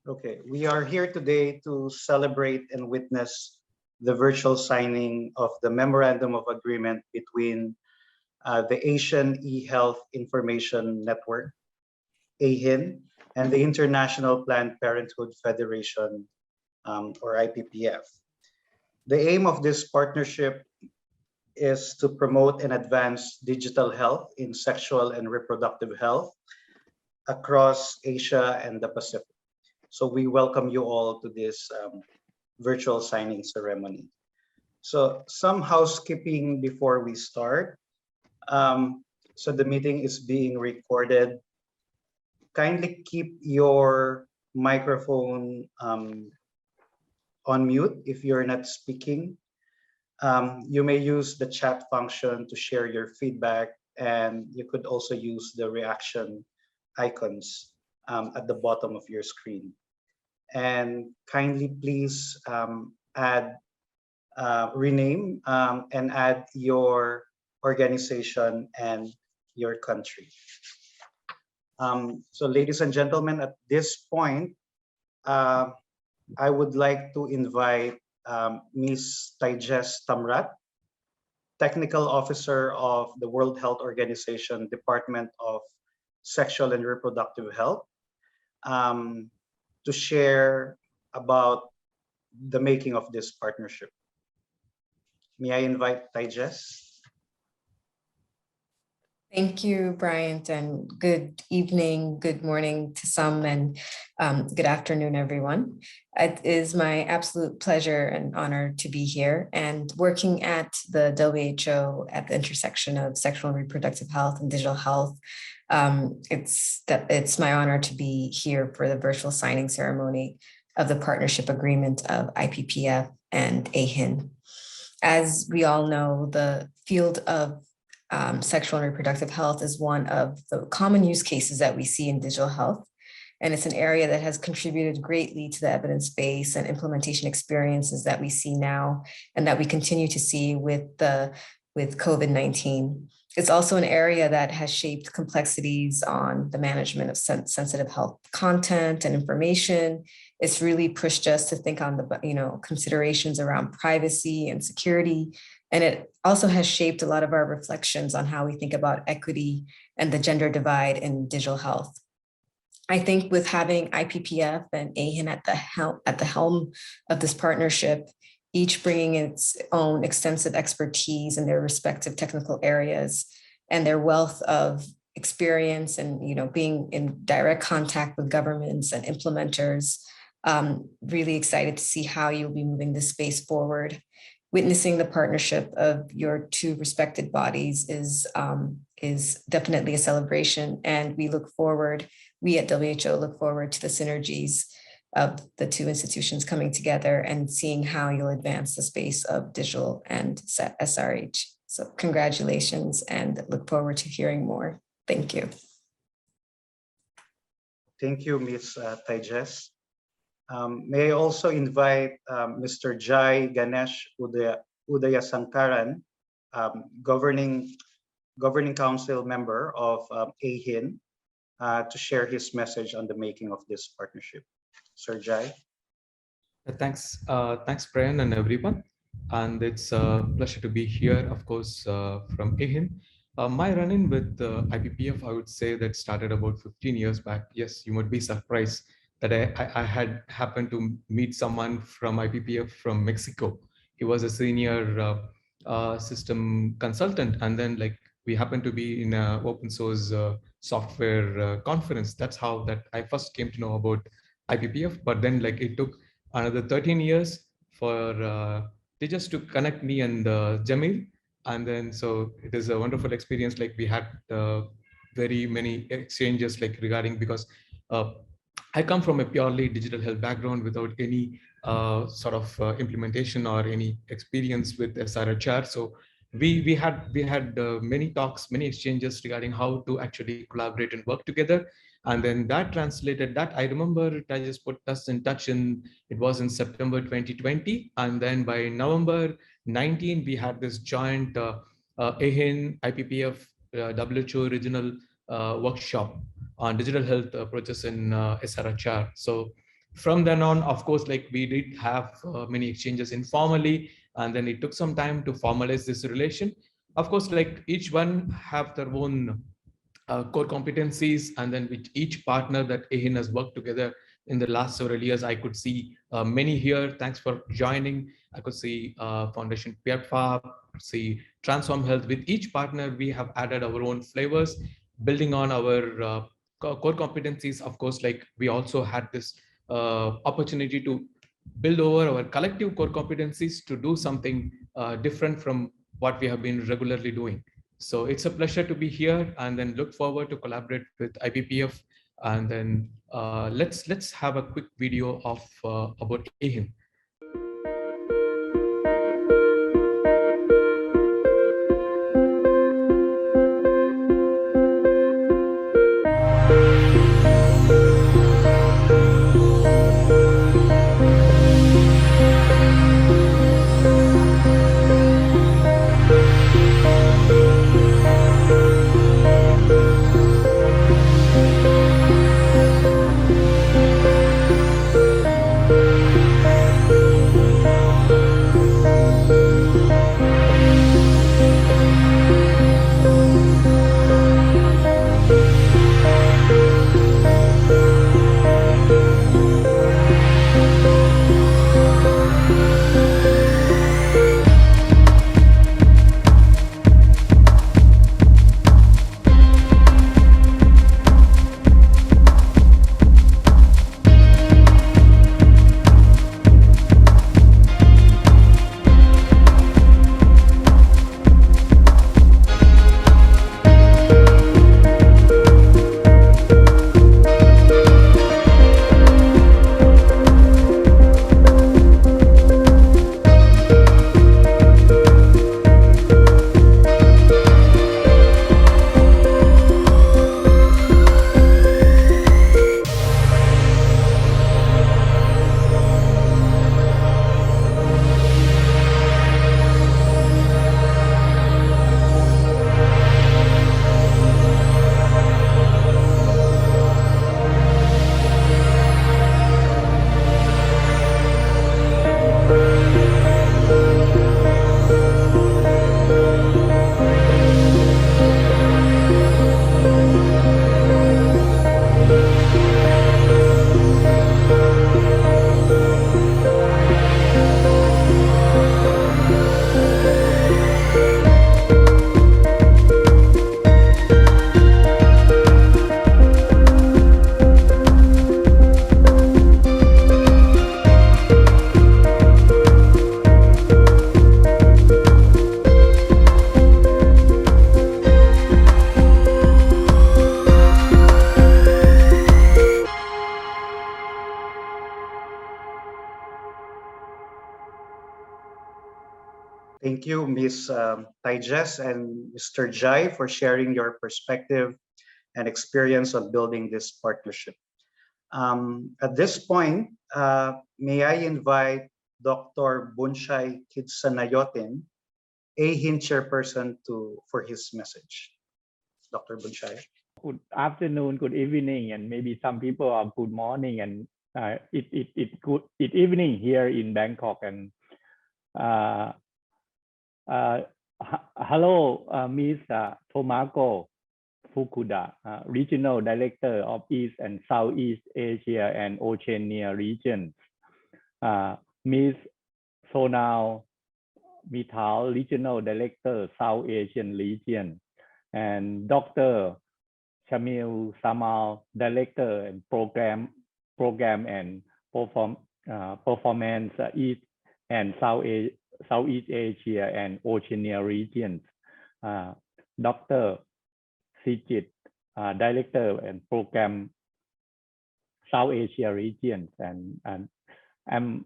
Okay, we are here today to celebrate and witness the virtual signing of the Memorandum of Agreement between the Asian eHealth Information Network, AeHIN, and the International Planned Parenthood Federation, or IPPF. The aim of this partnership is to promote and advance digital health in sexual and reproductive health across Asia and the Pacific. So we welcome you all to this virtual signing ceremony. So some housekeeping before we start. So the meeting is being recorded. Kindly keep your microphone on mute if you're not speaking. You may use the chat function to share your feedback, and you could also use the reaction icons at the bottom of your screen. And kindly please rename and add your organization and your country. So ladies and gentlemen, at this point, I would like to invite Ms. Tejas Tamrat, Technical Officer of the World Health Organization, Department of Sexual and Reproductive Health, to share about the making of this partnership. May I invite Tejas? Thank you, Bryant, and good evening, good morning to some, and good afternoon, everyone. It is my absolute pleasure and honor to be here and working at the WHO at the intersection of sexual and reproductive health and digital health. It's my honor to be here for the virtual signing ceremony of the partnership agreement of IPPF and AeHIN. As we all know, the field of sexual and reproductive health is one of the common use cases that we see in digital health. And it's an area that has contributed greatly to the evidence base and implementation experiences that we see now and that we continue to see with COVID-19. It's also an area that has shaped complexities on the management of sensitive health content and information. It's really pushed us to think on the considerations around privacy and security. And it also has shaped a lot of our reflections on how we think about equity and the gender divide in digital health. I think with having IPPF and AeHIN at the helm of this partnership, each bringing its own extensive expertise in their respective technical areas and their wealth of experience and being in direct contact with governments and implementers, really excited to see how you'll be moving this space forward. Witnessing the partnership of your two respected bodies is definitely a celebration, and we at WHO look forward to the synergies of the two institutions coming together and seeing how you'll advance the space of digital and SRH. So congratulations, and look forward to hearing more. Thank you. Thank you, Ms. Tejas. May I also invite Mr. Jai Ganesh Udayasankaran, Governing Council member of AeHIN, to share his message on the making of this partnership. Sir Jai. Thanks, Brian and everyone. And it's a pleasure to be here, of course, from AeHIN. My run-in with IPPF, I would say that started about 15 years back. Yes, you might be surprised that I had happened to meet someone from IPPF from Mexico. He was a senior system consultant, and then we happened to be in an open source software conference. That's how that I first came to know about IPPF. But then it took another 13 years for they just to connect me and Jamil, and then so it is a wonderful experience. We had very many exchanges regarding, because I come from a purely digital health background without any sort of implementation or any experience with SRHR. So we had many talks, many exchanges regarding how to actually collaborate and work together. And then that translated that. I remember I just put us in touch it was in September 2020. And then by November 19, we had this joint AeHIN IPPF WHO regional workshop on digital health approaches in SRHR. So from then on, of course, like we did have many exchanges informally, and then it took some time to formalize this relation. Of course, like each one have their own core competencies, and then with each partner that AeHIN has worked together in the last several years, I could see many here. Thanks for joining. I could see Foundation PEPFAR, see Transform Health. With each partner, we have added our own flavors, building on our core competencies. Of course, like we also had this opportunity to build over our collective core competencies to do something different from what we have been regularly doing. So it's a pleasure to be here, and then look forward to collaborate with IPPF. And then let's have a quick video of about AeHIN. Thank you, Ms. Taijas and Mr. Jai, for sharing your perspective and experience on building this partnership. At this point, may I invite Dr. Bunshai Kidsanayotin, AeHIN chairperson, for his message. Dr. Bunshai. Good afternoon, good evening, and maybe some people are good morning, and it evening here in Bangkok. And hello, Ms. Tomako Fukuda, Regional Director of East and Southeast Asia and Oceania regions. Ms. Sonal Mithal, Regional Director, South Asian region. And Dr. Shamil Samal, Director and Program and Performance East and Southeast Asia and Oceania regions. Dr. Sijit, Director and Program South Asia regions. And I'm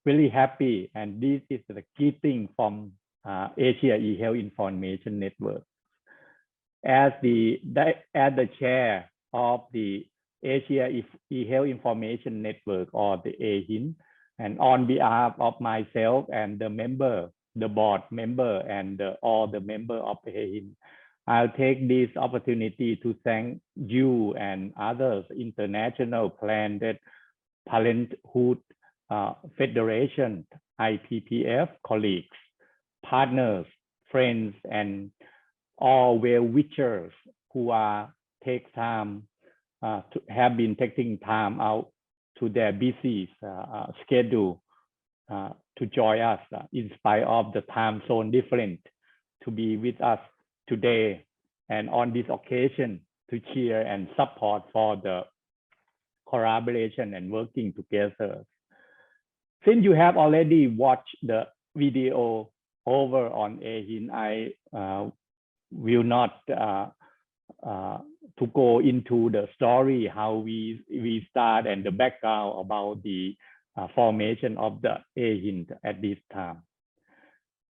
really happy, and this is the key thing from Asia eHealth Information Network. As the chair of the Asia eHealth Information Network, or the AeHIN, and on behalf of myself and the board member, and all the member of AeHIN, I'll take this opportunity to thank you and others international Planned Parenthood Federation, IPPF colleagues, partners, friends, and all well-wishers who take time have been taking time out to their busy schedule to join us in spite of the time zone difference to be with us today and on this occasion to cheer and support for the collaboration and working together. Since you have already watched the video over on AeHIN, I will not to go into the story how we start and the background about the formation of the AeHIN at this time.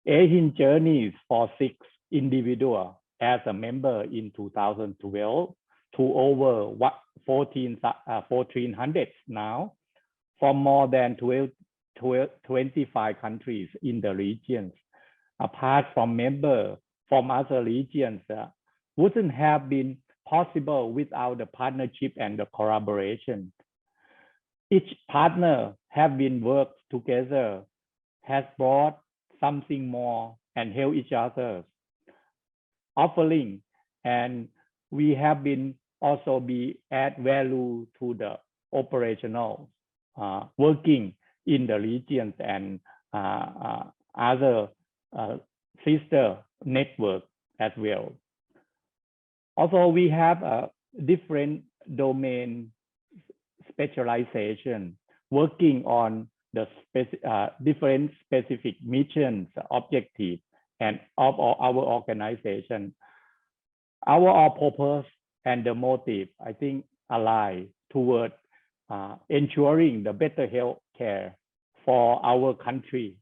AeHIN journeys for 6 individuals as a member in 2012 to over 1,400 now from more than 25 countries in the regions. Apart from members from other regions, wouldn't have been possible without the partnership and the collaboration. Each partner have been worked together, has brought something more and help each other, offering, and we have been also be add value to the operational working in the regions and other sister network as well. Also, we have a different domain specialization working on the different specific missions, objectives, and of our organization. Our purpose and the motive, I think, align toward ensuring the better health care for our country,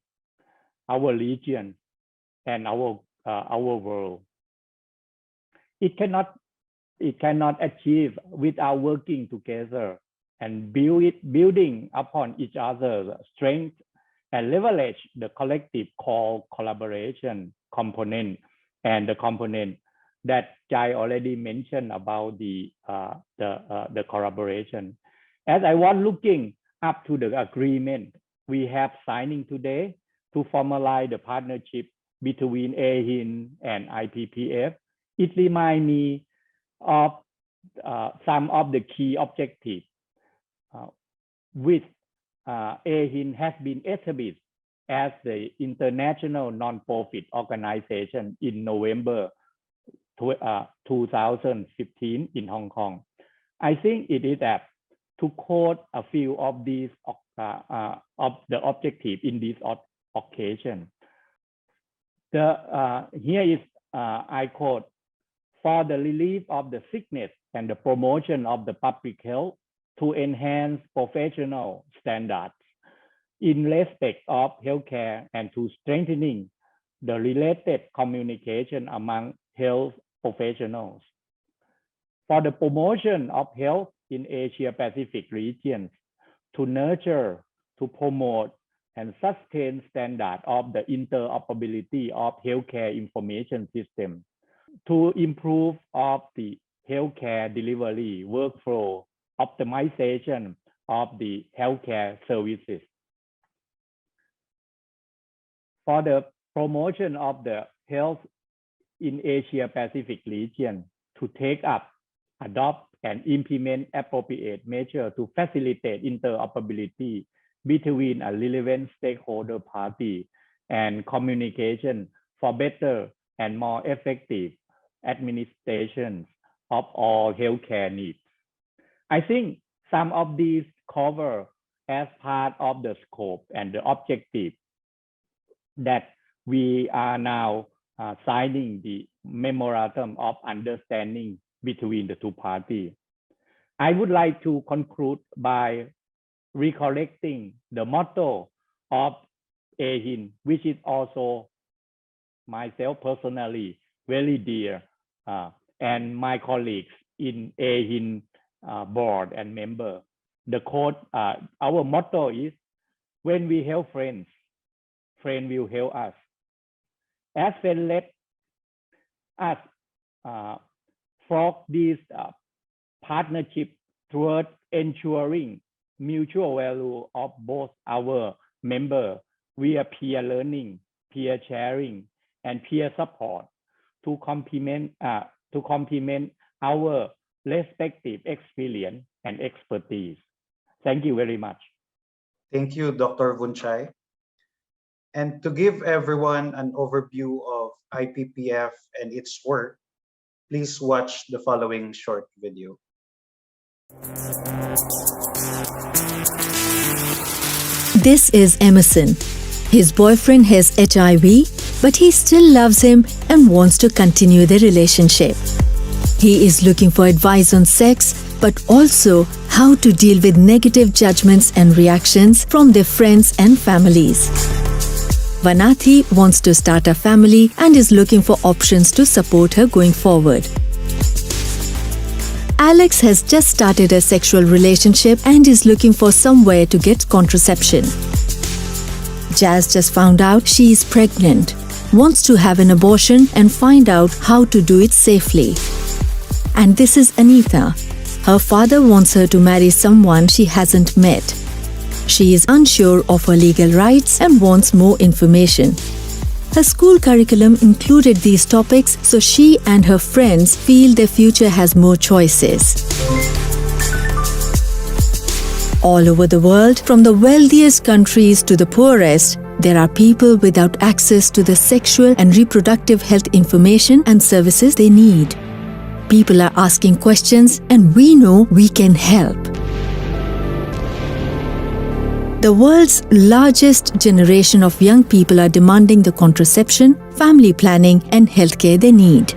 our region, and our world. It cannot achieve without working together and building upon each other's strength and leverage the collective core collaboration component and the component that Jai already mentioned about the collaboration. As I was looking up to the agreement we have signing today to formalize the partnership between AeHIN and IPPF, it reminds me of some of the key objectives which AeHIN has been established as the international non-profit organization in November 2015 in Hong Kong. I think it is apt to quote a few of these of the objectives in this occasion. Here is I quote: for the relief of the sickness and the promotion of the public health, to enhance professional standards in respect of healthcare and to strengthening the related communication among health professionals. For the promotion of health in Asia Pacific regions, to nurture, to promote, and sustain standard of the interoperability of healthcare information system, to improve of the healthcare delivery workflow, optimization of the healthcare services. For the promotion of the health in Asia Pacific region, to take up, adopt, and implement appropriate measures to facilitate interoperability between a relevant stakeholder party and communication for better and more effective administration of all healthcare needs. I think some of these cover as part of the scope and the objective that we are now signing the memorandum of understanding between the two parties. I would like to conclude by recollecting the motto of AeHIN, which is also myself personally very dear, and my colleagues in AeHIN board and member. The quote, our motto is, when we help friends, friends will help us. As friends let us forge this partnership towards ensuring mutual value of both our members via peer learning, peer sharing, and peer support to complement our respective experience and expertise. Thank you very much. Thank you, Dr. Vunchai. And to give everyone an overview of IPPF and its work, please watch the following short video. This is Emerson. His boyfriend has HIV, but he still loves him and wants to continue the relationship. He is looking for advice on sex, but also how to deal with negative judgments and reactions from their friends and families. Vanathi wants to start a family and is looking for options to support her going forward. Alex has just started a sexual relationship and is looking for somewhere to get contraception. Jazz just found out she is pregnant, wants to have an abortion and find out how to do it safely. And this is Anita. Her father wants her to marry someone she hasn't met. She is unsure of her legal rights and wants more information. Her school curriculum included these topics, so she and her friends feel their future has more choices. All over the world, from the wealthiest countries to the poorest, there are people without access to the sexual and reproductive health information and services they need. People are asking questions, and we know we can help. The world's largest generation of young people are demanding the contraception, family planning, and healthcare they need.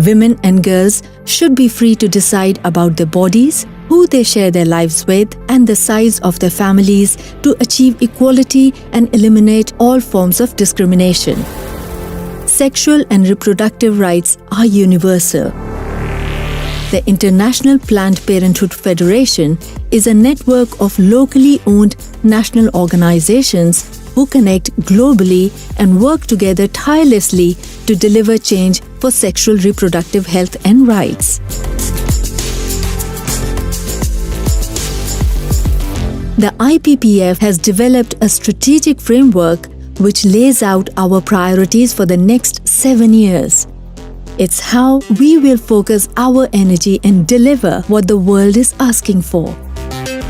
Women and girls should be free to decide about their bodies, who they share their lives with, and the size of their families to achieve equality and eliminate all forms of discrimination. Sexual and reproductive rights are universal. The International Planned Parenthood Federation is a network of locally owned national organizations who connect globally and work together tirelessly to deliver change for sexual reproductive health and rights. The IPPF has developed a strategic framework which lays out our priorities for the next 7 years. It's how we will focus our energy and deliver what the world is asking for.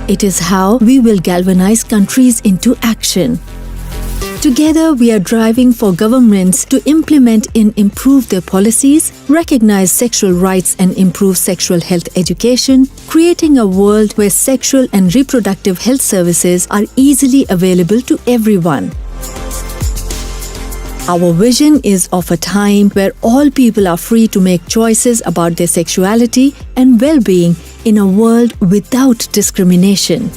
It is how we will galvanize countries into action. Together, we are driving for governments to implement and improve their policies, recognize sexual rights and improve sexual health education, creating a world where sexual and reproductive health services are easily available to everyone. Our vision is of a time where all people are free to make choices about their sexuality and well-being in a world without discrimination.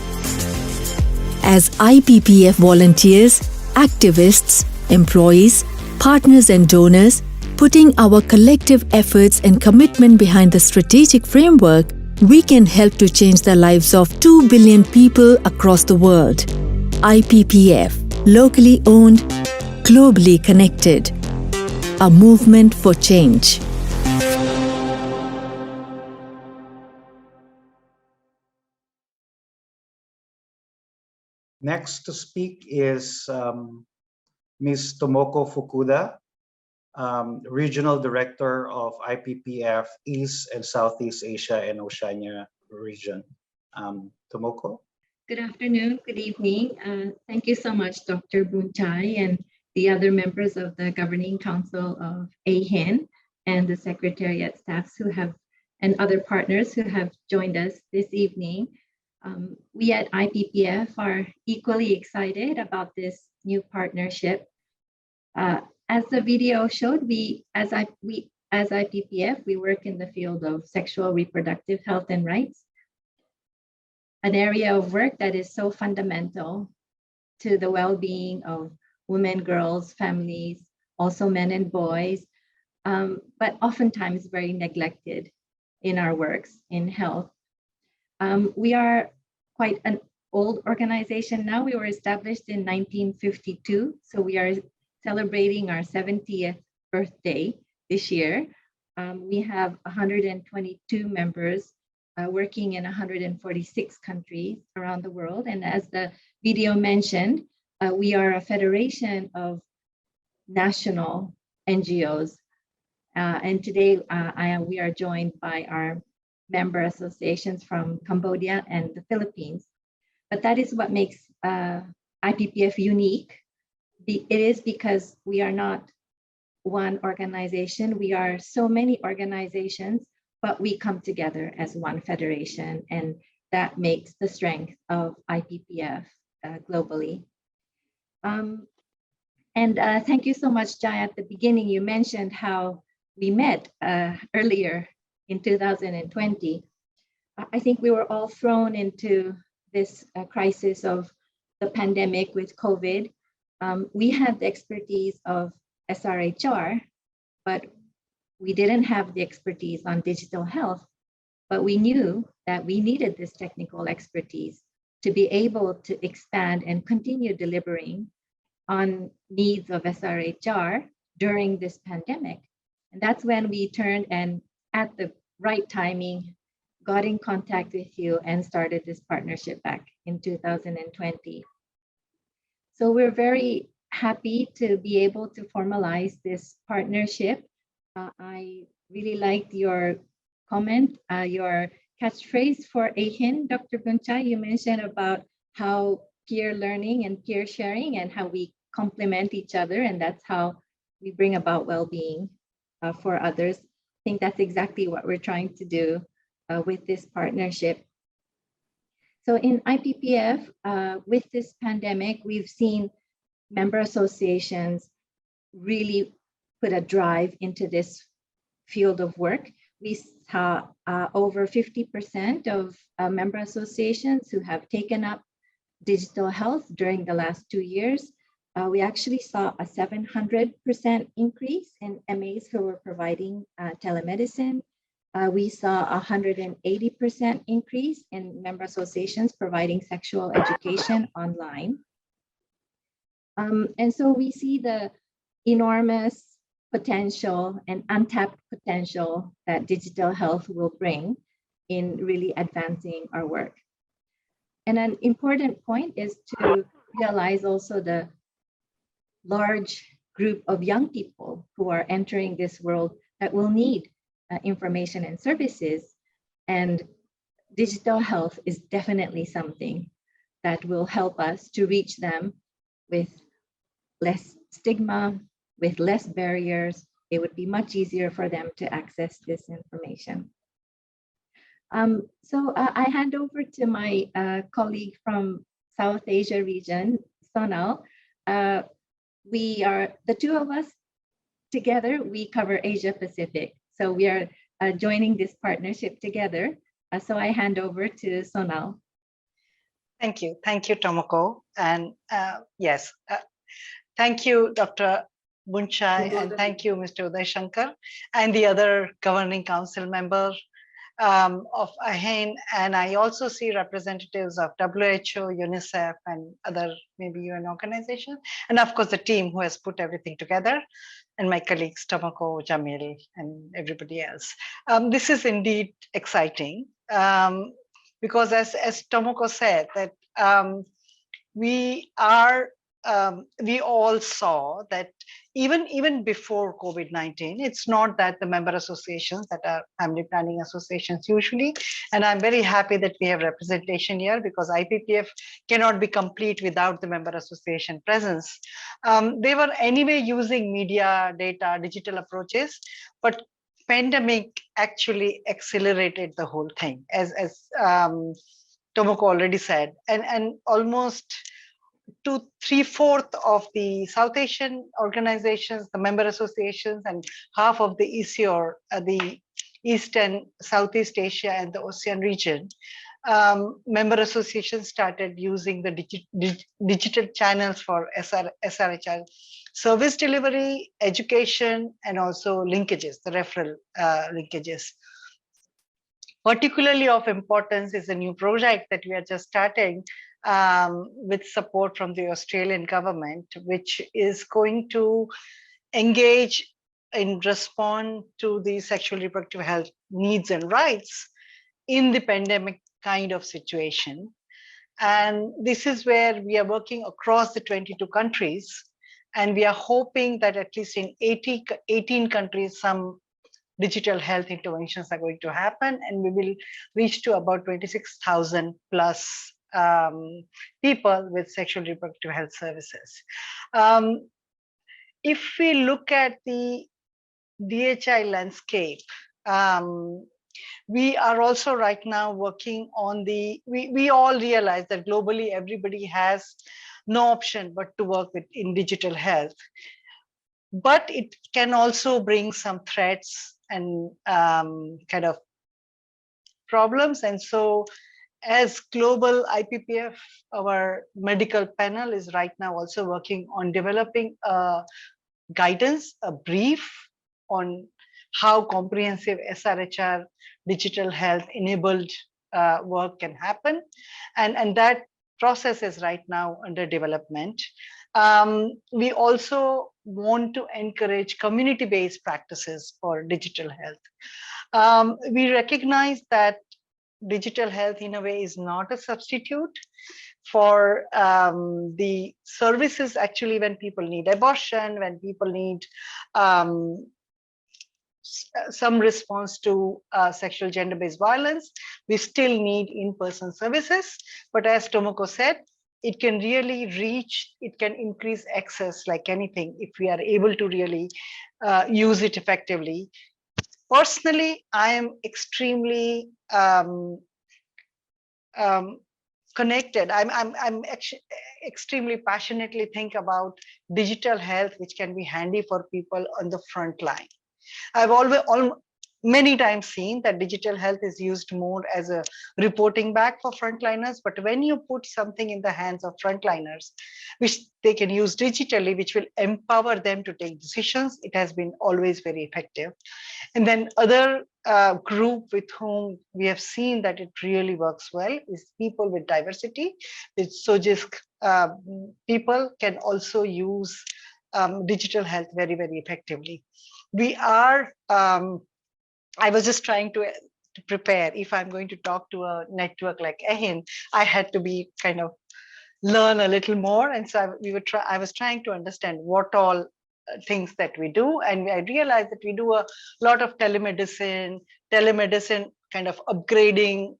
As IPPF volunteers, activists, employees, partners and donors, putting our collective efforts and commitment behind the strategic framework, we can help to change the lives of 2 billion people across the world. IPPF, locally owned, globally connected, a movement for change. Next to speak is Ms. Tomoko Fukuda, Regional Director of IPPF East and Southeast Asia and Oceania region. Tomoko? Good afternoon, good evening. Thank you so much, Dr. Vunchai and the other members of the Governing Council of AeHIN and the Secretariat staffs and other partners who have joined us this evening. We at IPPF are equally excited about this new partnership. As the video showed, as IPPF, we work in the field of sexual reproductive health and rights, an area of work that is so fundamental to the well-being of women, girls, families, also men and boys, but oftentimes very neglected in our works in health. We are quite an old organization now. We were established in 1952, so we are celebrating our 70th birthday this year. We have 122 members working in 146 countries around the world. And as the video mentioned, we are a federation of national NGOs. And today we are joined by our member associations from Cambodia and the Philippines. But that is what makes IPPF unique. It is because we are not one organization. We are so many organizations, but we come together as one federation, and that makes the strength of IPPF globally. Thank you so much, Jai. At the beginning, you mentioned how we met earlier in 2020. I think we were all thrown into this crisis of the pandemic with COVID. We had the expertise of SRHR, but we didn't have the expertise on digital health. But we knew that we needed this technical expertise to be able to expand and continue delivering on needs of SRHR during this pandemic. And that's when we turned and at the right timing, got in contact with you and started this partnership back in 2020. So we're very happy to be able to formalize this partnership. I really liked your comment, your catchphrase for AeHIN, Dr. Bunchai. You mentioned about how peer learning and peer sharing and how we complement each other, and that's how we bring about well-being for others. I think that's exactly what we're trying to do with this partnership. So in IPPF, with this pandemic, we've seen member associations really put a drive into this field of work. We saw over 50% of member associations who have taken up digital health during the last 2 years. We actually saw a 700% increase in MAs who were providing telemedicine. We saw a 180% increase in member associations providing sexual education online. And so we see the enormous potential and untapped potential that digital health will bring in really advancing our work. And an important point is to realize also the large group of young people who are entering this world that will need information and services. And digital health is definitely something that will help us to reach them with less stigma, with less barriers. It would be much easier for them to access this information. So I hand over to my colleague from South Asia region, Sonal. We are, the two of us together, we cover Asia Pacific. So we are joining this partnership together. So I hand over to Sonal. Thank you, Tomoko. And yes, thank you, Dr. Bunchai, and thank you, Mr. Uday Shankar, and the other governing council member of AeHIN. And I also see representatives of WHO, UNICEF, and other maybe UN organizations, and of course the team who has put everything together, and my colleagues Tomoko, Jamil, and everybody else. This is indeed exciting because as Tomoko said, that we all saw that even before COVID-19, it's not that the member associations that are family planning associations usually, and I'm very happy that we have representation here because IPPF cannot be complete without the member association presence. They were anyway using media, data, digital approaches, but pandemic actually accelerated the whole thing, as Tomoko already said, and almost 3/4 of the South Asian organizations, the member associations, and half of the ECOR, the East and Southeast Asia and the ASEAN region, member associations started using the digital channels for SRHR service delivery, education, and also linkages, the referral linkages. Particularly of importance is a new project that we are just starting with support from the Australian government, which is going to engage in response to the sexual reproductive health needs and rights in the pandemic kind of situation. And this is where we are working across the 22 countries. And we are hoping that at least in 18 countries, some digital health interventions are going to happen, and we will reach to about 26,000 plus people with sexual reproductive health services. If we look at the DHI landscape, we are also right now working on we all realize that globally everybody has no option but to work in digital health. But it can also bring some threats and kind of problems. And so as global IPPF, our medical panel is right now also working on developing a guidance, a brief on how comprehensive SRHR digital health enabled work can happen. And that process is right now under development. We also want to encourage community-based practices for digital health. We recognize that digital health in a way is not a substitute for the services actually when people need abortion, when people need some response to sexual gender-based violence. We still need in-person services. But as Tomoko said, it can really reach, it can increase access like anything if we are able to really use it effectively. Personally, I am extremely connected. I'm extremely passionately think about digital health, which can be handy for people on the front line. I've many times seen that digital health is used more as a reporting back for frontliners, but when you put something in the hands of frontliners, which they can use digitally, which will empower them to take decisions, it has been always very effective. And then other group with whom we have seen that it really works well is people with diversity. So just people can also use digital health very, very effectively. We are, I was just trying to prepare, if I'm going to talk to a network like AeHIN, I had to be kind of learn a little more. And so I was trying to understand what all things that we do. And I realized that we do a lot of telemedicine kind of upgrading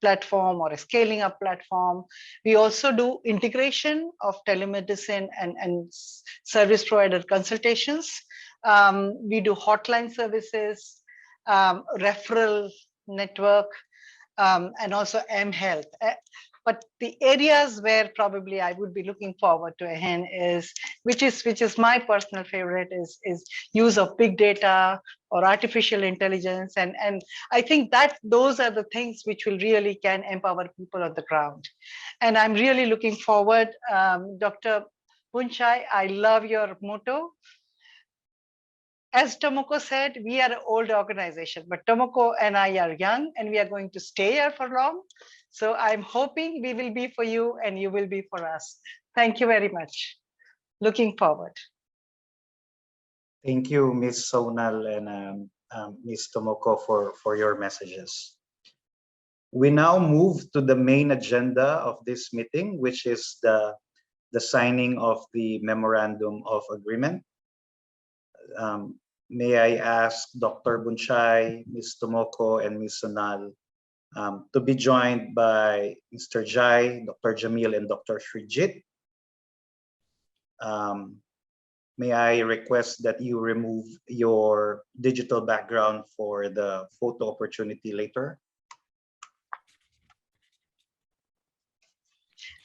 platform or a scaling up platform. We also do integration of telemedicine and service provider consultations. We do hotline services, referral network, and also mHealth. But the areas where probably I would be looking forward to AeHIN is, which is my personal favorite, is use of big data or artificial intelligence. And I think that those are the things which will really can empower people on the ground. And I'm really looking forward. Dr. Bunchai, I love your motto. As Tomoko said, we are an old organization, but Tomoko and I are young and we are going to stay here for long. So I'm hoping we will be for you and you will be for us. Thank you very much. Looking forward. Thank you, Ms. Sonal and Ms. Tomoko for your messages. We now move to the main agenda of this meeting, which is the signing of the Memorandum of Agreement. May I ask Dr. Bunchai, Ms. Tomoko, and Ms. Sonal to be joined by Mr. Jai, Dr. Jamil, and Dr. Srijit. May I request that you remove your digital background for the photo opportunity later?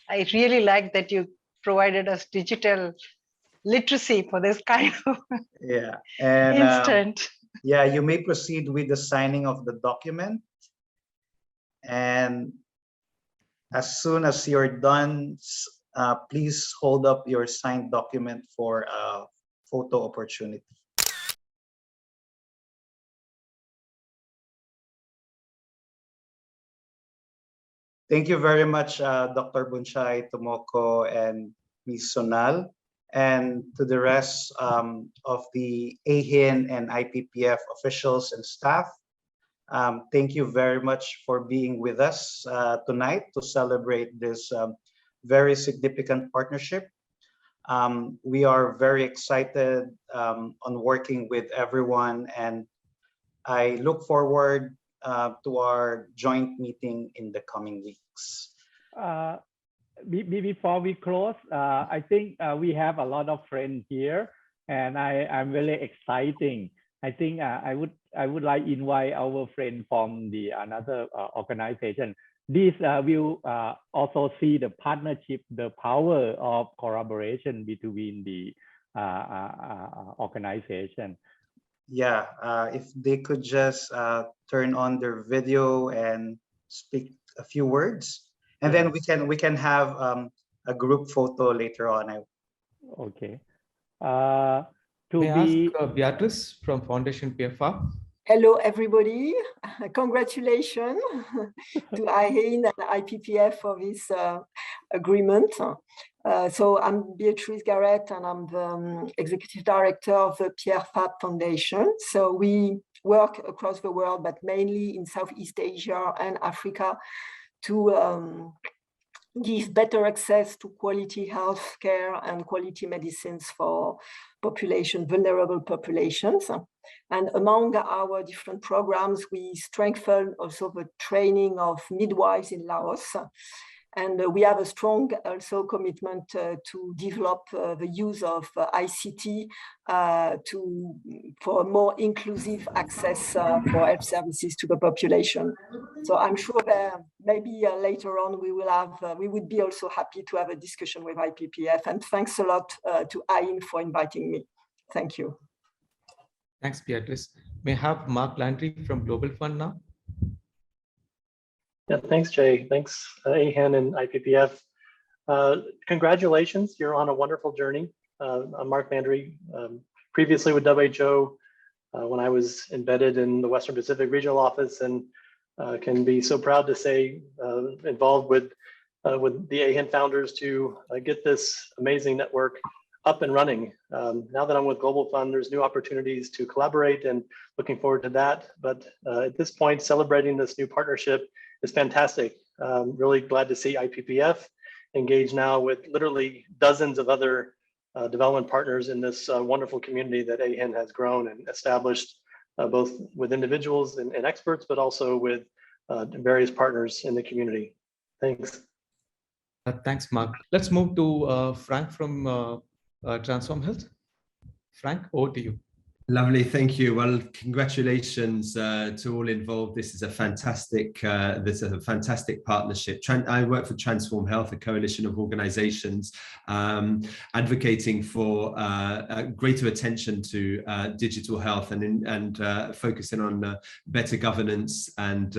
I really like that you provided us digital literacy for this kind of and instant. You may proceed with the signing of the document. And as soon as you're done, please hold up your signed document for a photo opportunity. Thank you very much, Dr. Bunchai, Tomoko, and Ms. Sonal. and to the rest of the AeHIN and IPPF officials and staff. Thank you very much for being with us tonight to celebrate this very significant partnership. We are very excited on working with everyone, and I look forward to our joint meeting in the coming weeks. Before we close, I think we have a lot of friends here, and I'm really exciting. I think I would like invite our friend from the another organization. This will also see the partnership, the power of collaboration between the organization. Yeah, if they could just turn on their video and speak a few words, and then we can have a group photo later on. Okay. May I ask Beatrice from Foundation PFR? Hello, everybody. Congratulations to AeHIN and IPPF for this agreement. So I'm Beatrice Garrett, and I'm the Executive Director of the Pierre Fabre Foundation. So we work across the world, but mainly in Southeast Asia and Africa, to give better access to quality health care and quality medicines for vulnerable populations. And among our different programs, we strengthen also the training of midwives in Laos. And we have a strong also commitment to develop the use of ICT for more inclusive access for health services to the population. So I'm sure that maybe later on we would be also happy to have a discussion with IPPF. And thanks a lot to AeHIN for inviting me. Thank you. Thanks, Beatrice. May I have Mark Landry from Global Fund now? Yeah, thanks, Jay. Thanks, AeHIN and IPPF. Congratulations, you're on a wonderful journey. I'm Mark Landry, previously with WHO when I was embedded in the Western Pacific Regional Office, and can be so proud to say involved with the AeHIN founders to get this amazing network up and running. Now that I'm with Global Fund, there's new opportunities to collaborate, and looking forward to that. But at this point, celebrating this new partnership is fantastic. Really glad to see IPPF engage now with literally dozens of other development partners in this wonderful community that AeHIN has grown and established, both with individuals and experts, but also with various partners in the community. Thanks. Thanks, Mark. Let's move to Frank from Transform Health. Frank, over to you. Lovely, thank you. Well, congratulations to all involved. This is a fantastic partnership. I work for Transform Health, a coalition of organizations advocating for greater attention to digital health and focusing on better governance and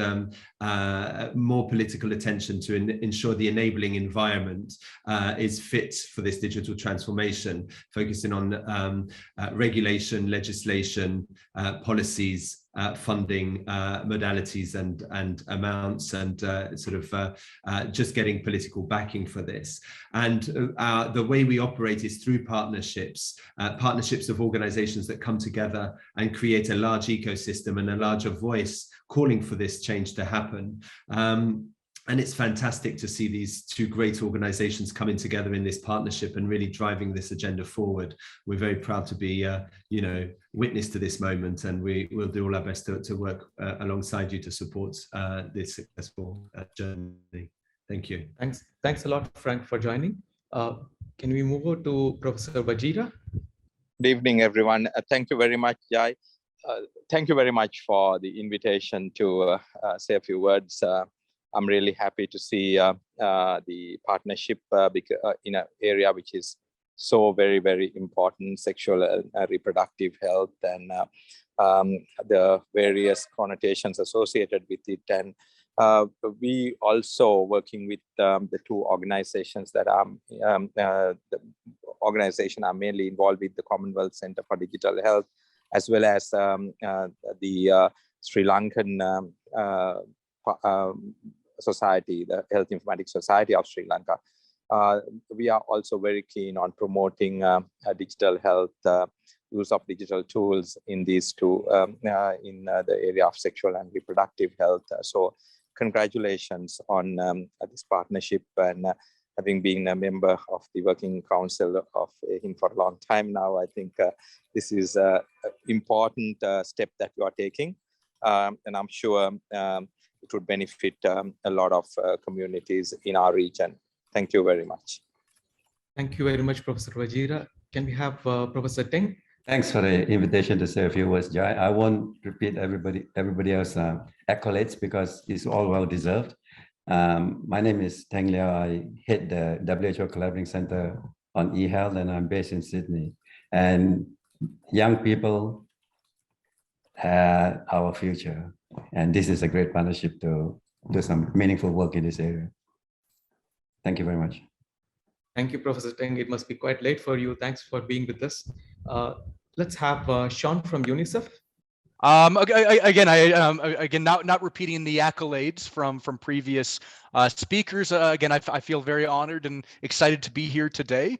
more political attention to ensure the enabling environment is fit for this digital transformation, focusing on regulation, legislation, policies, funding, modalities and amounts, and just getting political backing for this. And the way we operate is through partnerships of organizations that come together and create a large ecosystem and a larger voice calling for this change to happen. And it's fantastic to see these two great organizations coming together in this partnership and really driving this agenda forward. We're very proud to be, witness to this moment, and we will do all our best to work alongside you to support this successful journey. Thank you. Thanks a lot, Frank, for joining. Can we move over to Professor Vajira? Good evening, everyone. Thank you very much, Jai. Thank you very much for the invitation to say a few words. I'm really happy to see the partnership in an area which is so very, very important, sexual and reproductive health, and the various connotations associated with it. And we also working with the two organizations that the organization are mainly involved with the Commonwealth Center for Digital Health, as well as the Sri Lankan Society, the Health Informatics Society of Sri Lanka. we are also very keen on promoting digital health, use of digital tools in these two, in the area of sexual and reproductive health. So congratulations on this partnership, and having been a member of the Working Council of AeHIN for a long time now, I think this is an important step that you are taking. And I'm sure it would benefit a lot of communities in our region. Thank you very much. Thank you very much, Professor Wajira. Can we have Professor Teng? Thanks for the invitation to say a few words, Jai. I won't repeat everybody else's accolades because it's all well deserved. My name is Teng Liao. I head the WHO Collaborating Center on e-health, and I'm based in Sydney. And young people are our future. And this is a great partnership to do some meaningful work in this area. Thank you very much. Thank you, Professor Teng. It must be quite late for you. Thanks for being with us. Let's have Sean from UNICEF. Again, not repeating the accolades from previous speakers. Again, I feel very honored and excited to be here today.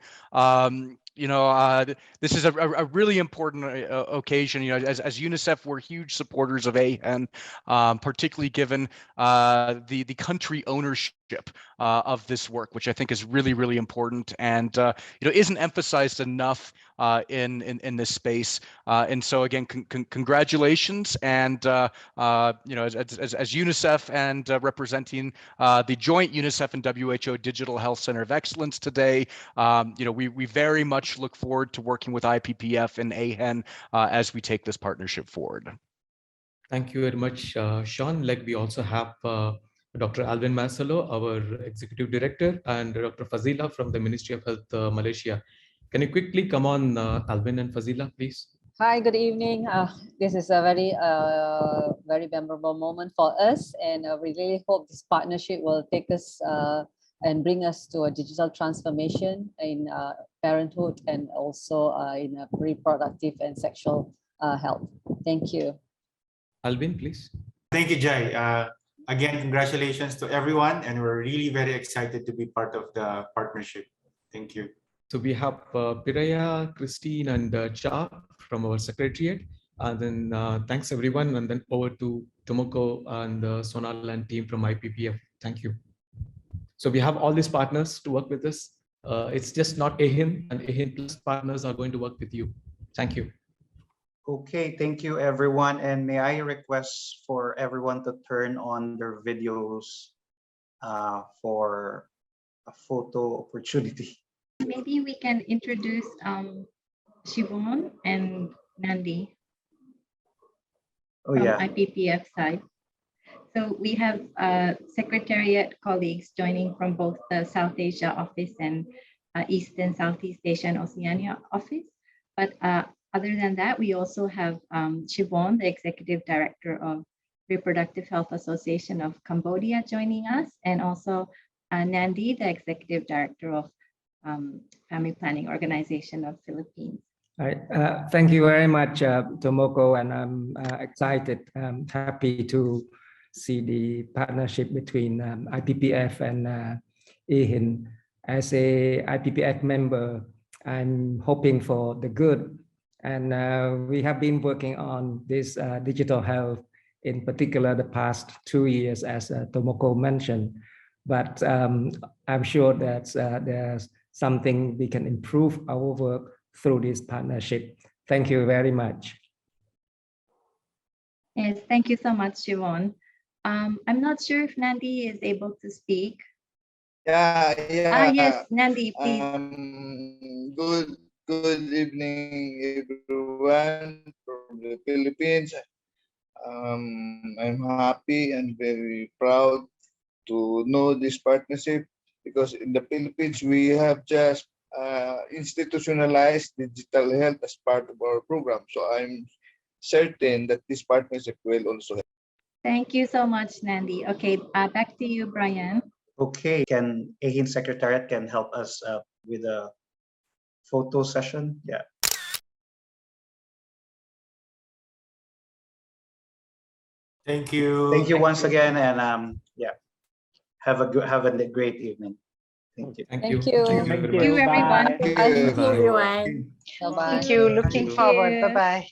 This is a really important occasion. As UNICEF, we're huge supporters of AeHIN, particularly given the country ownership of this work, which I think is really, really important, and isn't emphasized enough in this space. And so again, congratulations, and as UNICEF and representing the joint UNICEF and WHO Digital Health Center of Excellence today, we very much look forward to working with IPPF and AeHIN as we take this partnership forward. Thank you very much, Sean. We also have Dr. Alvin Masalo, our Executive Director, and Dr. Fazila from the Ministry of Health, Malaysia. Can you quickly come on, Alvin and Fazila, please? Hi, good evening. This is a very memorable moment for us, and we really hope this partnership will take us and bring us to a digital transformation in parenthood and also in reproductive and sexual health. Thank you. Alvin, please. Thank you, Jai. Again, congratulations to everyone, and we're really very excited to be part of the partnership. Thank you. So we have Piraya, Christine, and Cha from our secretariat. And then thanks everyone. And then over to Tomoko and Sonal and team from IPPF. Thank you. So we have all these partners to work with us. It's just not AeHIN, and AeHIN Plus partners are going to work with you. Thank you. Okay, thank you everyone. And may I request for everyone to turn on their videos for a photo opportunity. Maybe we can introduce Siobhan and Nandi from IPPF side. So we have Secretariat colleagues joining from both the South Asia office and East and Southeast Asia and Oceania office. But other than that, we also have Siobhan, the Executive Director of Reproductive Health Association of Cambodia, joining us, and also Nandi, the Executive Director of Family Planning Organization of Philippines. Right. Thank you very much, Tomoko, and I'm excited, happy to see the partnership between IPPF and AeHIN. As a IPPF member, I'm hoping for the good, and we have been working on this digital health, in particular the past 2 years, as Tomoko mentioned, but I'm sure that there's something we can improve our work through this partnership. Thank you very much. Yes, thank you so much, Siobhan. I'm not sure if Nandi is able to speak. Yes, Nandi, please. Good evening, everyone from the Philippines. I'm happy and very proud to know this partnership, because in the Philippines, we have just institutionalized digital health as part of our program. So I'm certain that this partnership will also help. Thank you so much, Nandi. Okay, back to you, Brian. Okay, can AeHIN Secretariat can help us with a photo session? Yeah. Thank you. Thank you once again, and yeah, have a great evening. Thank you. Thank Thank you. you. Thank you Thank very you, much. everyone. bye. Thank you, Bye. everyone. Bye-bye. Thank you. Looking you. forward. you. Bye-bye.